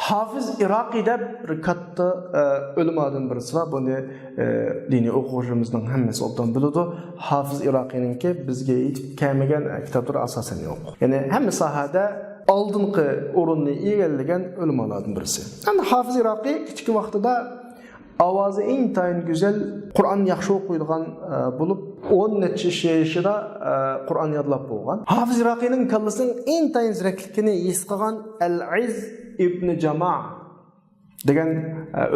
Hafiz Iraqiyda bir katta ölümadan birisi var. Bunu dini okuyucumuzdan hemmesi obdan biladi. Hafiz Iraqiyninki bizga yetib kelmagan kitoblar asosan yo'q. Ya'ni hamma sohada oldingi o'rinni egallagan ulamalardan birisi. Endi Hafiz Iraqiy kichik vaqtida ovozi intayin go'zal, Qur'on yaxshi o'qiydigan bo'lib, 10 necha yoshida Qur'on yodlab bo'lgan. Hafiz Iraqiyning kallasining intayin zirakligini his qilgan Al-Iz ibn Jama' degan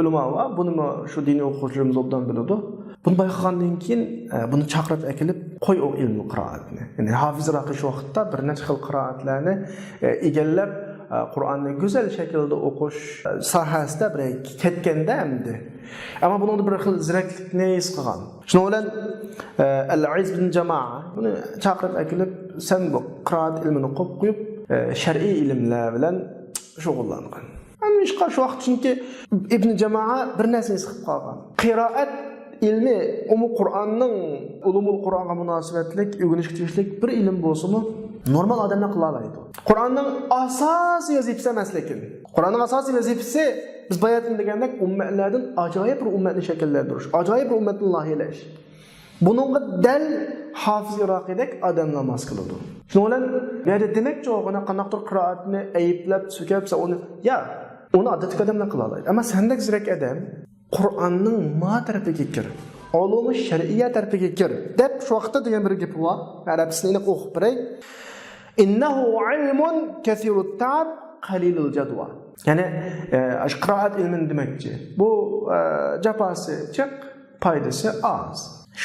ulamo var. Buni shu diniy o'quvchilarimiz obdan biladi. Buni bayqagandan keyin buni chaqirib akilib qo'y o ilmi qiroatni. Ya'ni Hafiz Iraqiy shu vaqtda bir necha xil qiroatlarni egallab Qur'onni go'zal shaklda o'qish sohasida bir ketganda hamdi. Ammo buni bir xil ziraklikni his qilgan. Shuning bilan Al-Iz ibn Jama' buni chaqirib akilib sen bu qiroat ilmini o'qib qo'yib shar'iy ilmlar bilan shug'ullangan. Ana shu vaqt chunki Ibn Jama'a bir narsani his qilib qolgan. Qiroat ilmi Qur'onning ulumul Qur'onga munosabatlik, o'rganishga tegishli bir ilm bo'lsa-mu, normal odamlar qila oladi. Qur'onning asosiy vazifasi emas lekin. Qur'onning asosiy vazifasi biz bayatın degandek ummatlardan ajoyib bir ummatni shakllantirish, ajoyib bir ummatni loyihalash. Buningga dal Hafiz Iraqiydek odamlar mas qiladi. Shuning bilan yerda demakchi o'g'ina qanaqdir qiroatni ayblab, so'kabsa uni odatga odamlar qila oladi. Ammo sendek zirak odam Qur'onning ma tarafiga kir, ulumi shar'iyya tarafiga kir deb shu vaqtda degan bir gap bor. Arabisini o'qib biray. Innahu ilmun kathirut ta'ab qalilul jadwa. Ya'ni qiroat ilmin demakchi. Bu jafasi chiq, foydasi oz.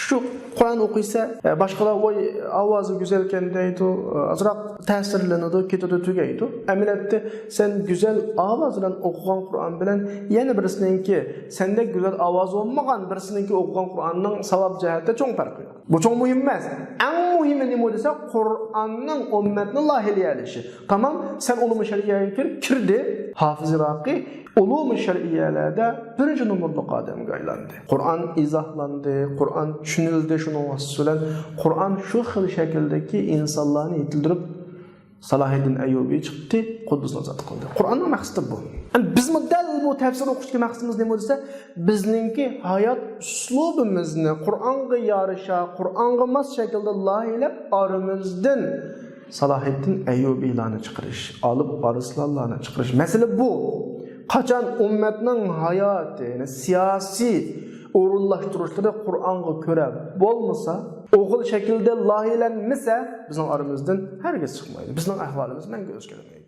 Şu Qur'on o'qiysa, boshqalar voy ovozi go'zal ekan deydi, azroq ta'sirlanadi, ketadi, tugaydi. Amaliyotda sen go'zal ovoz bilan o'qigan Qur'on bilan yana birisininki senda go'zal ovoz bo'lmagan birisininki o'qigan Qur'onning savob jihatda cho'ng farqi yo'q. Bu cho'ng muhim emas. Eng muhimi nima desa, Qur'onning ummatni loyihalashi. Tamam, sen ulum-i shariyaga kirdi. Hafiz Iraqiy ulum-i shariyalarda birinchi numurli qadamga aylandi. Qur'on izohlandi, Qur'on tushunildi, shuning bilan Qur'on shu xil shakldagi insonlarni yetildirib Salohiddin Ayyubiy chiqdi, Quddusni ozod qildi. Qur'onning maqsadi bu. Biz muddal bu tafsir o'qishga maqsadimiz nima desa, bizningki hayot uslubimizni Qur'onga yarasha, Qur'onga mos shaklda loyihab oramizdan Salohiddin Ayyubiylarni chiqarish, olib varislarni chiqarish. Masala bu. Qachon ummatning hayoti, ya'ni siyosiy o'rinlashtirishlarda Qur'onga ko'ra bo'lmasa, o'g'il shaklda loyihalanmasa, bizning oramizdan hargiz chiqmaydi. Bizning ahvolimiz menga o'zgarmaydi.